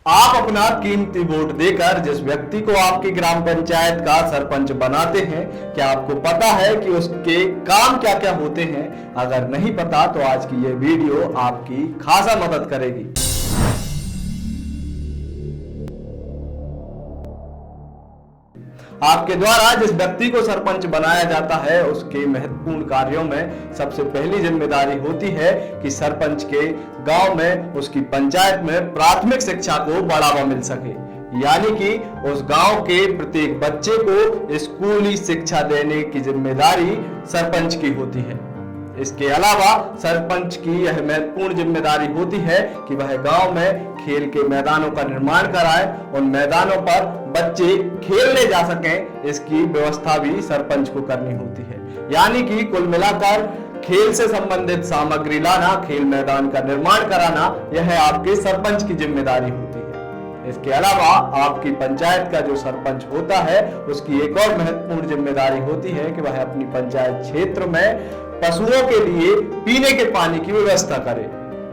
आप अपना कीमती वोट देकर जिस व्यक्ति को आपकी ग्राम पंचायत का सरपंच बनाते हैं, क्या आपको पता है कि उसके काम क्या क्या होते हैं? अगर नहीं पता तो आज की ये वीडियो आपकी खासा मदद करेगी। आपके द्वारा जिस व्यक्ति को सरपंच बनाया जाता है उसके महत्वपूर्ण कार्यों में सबसे पहली जिम्मेदारी होती है कि सरपंच के गांव में, उसकी पंचायत में प्राथमिक शिक्षा को बढ़ावा मिल सके, यानी कि उस गांव के प्रत्येक बच्चे को स्कूली शिक्षा देने की जिम्मेदारी सरपंच की होती है। इसके अलावा सरपंच की यह महत्वपूर्ण जिम्मेदारी होती है कि वह गांव में खेल के मैदानों का निर्माण कराए, उन मैदानों पर बच्चे खेलने जा सकें, इसकी व्यवस्था भी सरपंच को करनी होती है। यानी कि कुल मिलाकर खेल से संबंधित सामग्री लाना, खेल मैदान का निर्माण कराना, यह आपके सरपंच की जिम्मेदारी होती है। इसके अलावा आपकी पंचायत का जो सरपंच होता है उसकी एक और महत्वपूर्ण जिम्मेदारी होती है कि वह अपनी पंचायत क्षेत्र में पशुओं के लिए पीने के पानी की व्यवस्था करे,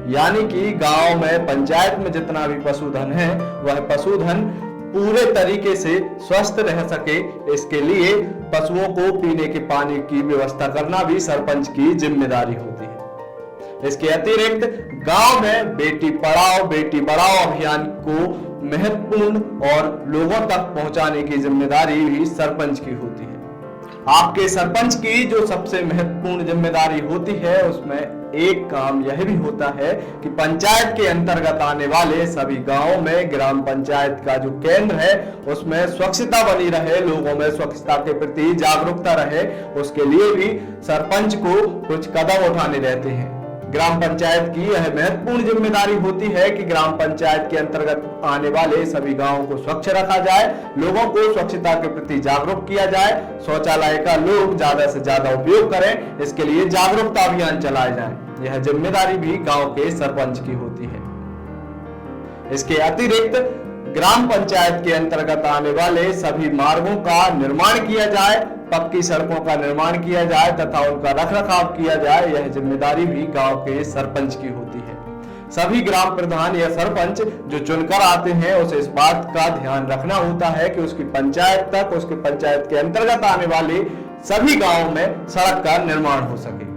यानी कि गांव में, पंचायत में जितना भी पशुधन है वह पशुधन पूरे तरीके से स्वस्थ रह सके, इसके लिए पशुओं को पीने के पानी की व्यवस्था करना भी सरपंच की जिम्मेदारी होती है। इसके अतिरिक्त गांव में बेटी पढ़ाओ बेटी बढ़ाओ अभियान को महत्वपूर्ण और लोगों तक पहुंचाने की जिम्मेदारी भी सरपंच की होती है। आपके सरपंच की जो सबसे महत्वपूर्ण जिम्मेदारी होती है उसमें एक काम यह भी होता है कि पंचायत के अंतर्गत आने वाले सभी गांवों में ग्राम पंचायत का जो केंद्र है उसमें स्वच्छता बनी रहे, लोगों में स्वच्छता के प्रति जागरूकता रहे, उसके लिए भी सरपंच को कुछ कदम उठाने रहते हैं। ग्राम पंचायत की यह महत्वपूर्ण जिम्मेदारी होती है कि ग्राम पंचायत के अंतर्गत आने वाले सभी गांवों को स्वच्छ रखा जाए, लोगों को स्वच्छता के प्रति जागरूक किया जाए, शौचालय का लोग ज्यादा से ज्यादा उपयोग करें, इसके लिए जागरूकता अभियान चलाए जाए। यह जिम्मेदारी भी गांव के सरपंच की होती है। इसके अतिरिक्त ग्राम पंचायत के अंतर्गत आने वाले सभी मार्गों का निर्माण किया जाए, पक्की सड़कों का निर्माण किया जाए तथा उनका रखरखाव किया जाए, यह जिम्मेदारी भी गांव के सरपंच की होती है। सभी ग्राम प्रधान या सरपंच जो चुनकर आते हैं उसे इस बात का ध्यान रखना होता है कि उसकी पंचायत तक, उसके पंचायत के अंतर्गत आने वाले सभी गांवों में सड़क का निर्माण हो सके।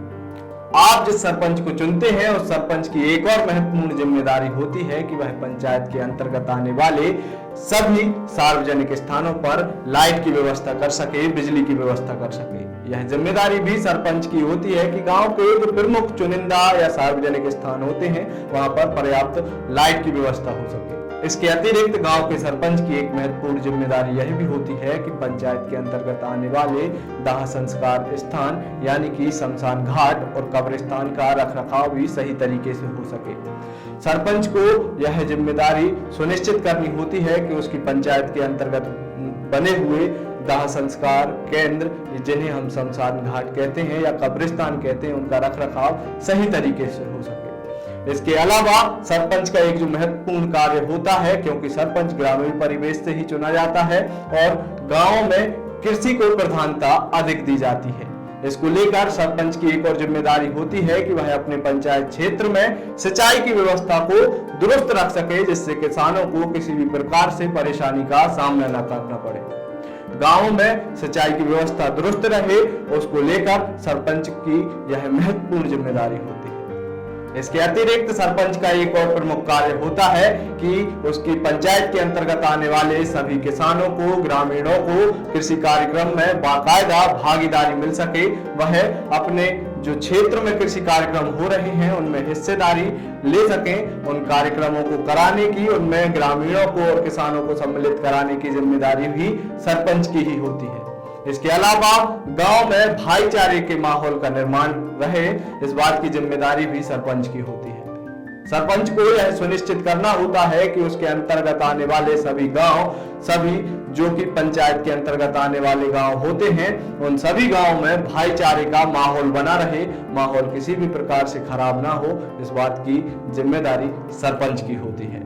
आप जिस सरपंच को चुनते हैं उस सरपंच की एक और महत्वपूर्ण जिम्मेदारी होती है कि वह पंचायत के अंतर्गत आने वाले सभी सार्वजनिक स्थानों पर लाइट की व्यवस्था कर सके, बिजली की व्यवस्था कर सके। यह जिम्मेदारी भी सरपंच की होती है कि गांव के जो प्रमुख चुनिंदा या सार्वजनिक स्थान होते हैं वहां पर पर्याप्त लाइट की व्यवस्था हो सके। इसके अतिरिक्त गांव के सरपंच की एक महत्वपूर्ण जिम्मेदारी यह भी होती है कि पंचायत के अंतर्गत आने वाले दाह संस्कार स्थान यानी कि शमशान घाट और कब्रिस्तान का रखरखाव भी सही तरीके से हो सके। सरपंच को यह जिम्मेदारी सुनिश्चित करनी होती है कि उसकी पंचायत के अंतर्गत बने हुए दाह संस्कार केंद्र, जिन्हें हम शमशान घाट कहते हैं या कब्रिस्तान कहते हैं, उनका रखरखाव सही तरीके से हो सके। इसके अलावा सरपंच का एक जो महत्वपूर्ण कार्य होता है, क्योंकि सरपंच ग्रामीण परिवेश से ही चुना जाता है और गांव में कृषि को प्रधानता अधिक दी जाती है, इसको लेकर सरपंच की एक और जिम्मेदारी होती है कि वह अपने पंचायत क्षेत्र में सिंचाई की व्यवस्था को दुरुस्त रख सके, जिससे किसानों को किसी भी प्रकार से परेशानी का सामना न करना पड़े। गांव में सिंचाई की व्यवस्था दुरुस्त रहे, उसको लेकर सरपंच की यह महत्वपूर्ण जिम्मेदारी होती है। इसके अतिरिक्त सरपंच का एक और प्रमुख कार्य होता है कि उसकी पंचायत के अंतर्गत आने वाले सभी किसानों को, ग्रामीणों को कृषि कार्यक्रम में बाकायदा भागीदारी मिल सके, वह अपने जो क्षेत्र में कृषि कार्यक्रम हो रहे हैं उनमें हिस्सेदारी ले सकें। उन कार्यक्रमों को कराने की, उनमें ग्रामीणों को और किसानों को सम्मिलित कराने की जिम्मेदारी भी सरपंच की ही होती है। इसके अलावा गांव में भाईचारे के माहौल का निर्माण रहे, इस बात की जिम्मेदारी भी सरपंच की होती है। सरपंच को यह सुनिश्चित करना होता है कि उसके अंतर्गत आने वाले सभी गांव, सभी जो कि पंचायत के अंतर्गत आने वाले गांव होते हैं, उन सभी गांव में भाईचारे का माहौल बना रहे, माहौल किसी भी प्रकार से खराब ना हो, इस बात की जिम्मेदारी सरपंच की होती है।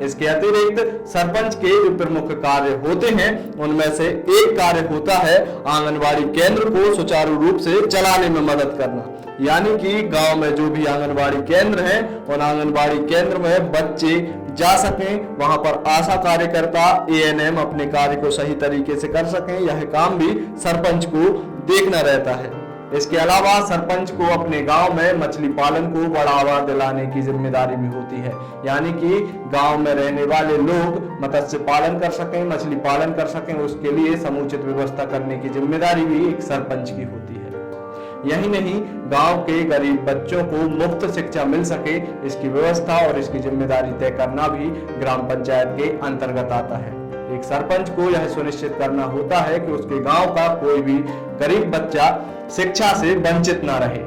इसके अतिरिक्त सरपंच के जो प्रमुख कार्य होते हैं उनमें से एक कार्य होता है आंगनबाड़ी केंद्र को सुचारू रूप से चलाने में मदद करना। यानी कि गांव में जो भी आंगनबाड़ी केंद्र हैं उन आंगनबाड़ी केंद्र में बच्चे जा सकें, वहां पर आशा कार्यकर्ता एएनएम अपने कार्य को सही तरीके से कर सकें, यह काम भी सरपंच को देखना रहता है। इसके अलावा सरपंच को अपने गांव में मछली पालन को बढ़ावा दिलाने की जिम्मेदारी भी होती है। यानी कि गांव में रहने वाले लोग मत्स्य पालन कर सकें, मछली पालन कर सकें, उसके लिए समुचित व्यवस्था करने की जिम्मेदारी भी एक सरपंच की होती है। यही नहीं, गांव के गरीब बच्चों को मुफ्त शिक्षा मिल सके, इसकी व्यवस्था और इसकी जिम्मेदारी तय करना भी ग्राम पंचायत के अंतर्गत आता है। एक सरपंच को यह सुनिश्चित करना होता है कि उसके गांव का कोई भी गरीब बच्चा शिक्षा से वंचित ना रहे।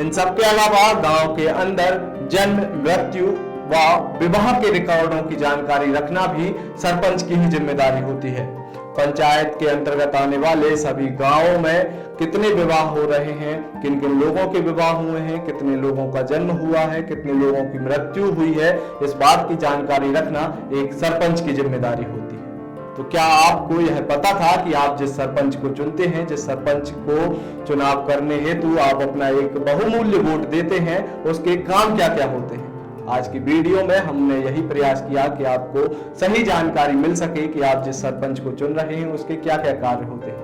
इन सब के अलावा गांव के अंदर जन्म, मृत्यु व विवाह के रिकॉर्डों की जानकारी रखना भी सरपंच की ही जिम्मेदारी होती है। पंचायत के अंतर्गत आने वाले सभी गांवों में कितने विवाह हो रहे हैं, किन किन लोगों के विवाह हुए हैं, कितने लोगों का जन्म हुआ है, कितने लोगों की मृत्यु हुई है, इस बात की जानकारी रखना एक सरपंच की जिम्मेदारी होती है। तो क्या आपको यह पता था कि आप जिस सरपंच को चुनते हैं, जिस सरपंच को चुनाव करने हेतु आप अपना एक बहुमूल्य वोट देते हैं, उसके काम क्या क्या होते हैं? आज की वीडियो में हमने यही प्रयास किया कि आपको सही जानकारी मिल सके कि आप जिस सरपंच को चुन रहे हैं उसके क्या क्या कार्य होते हैं।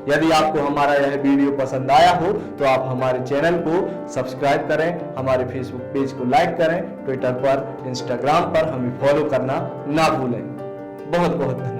यदि आपको हमारा यह वीडियो पसंद आया हो तो आप हमारे चैनल को सब्सक्राइब करें, हमारे फेसबुक पेज को लाइक करें, ट्विटर पर, इंस्टाग्राम पर हमें फॉलो करना ना भूलें। बहुत बहुत धन्यवाद।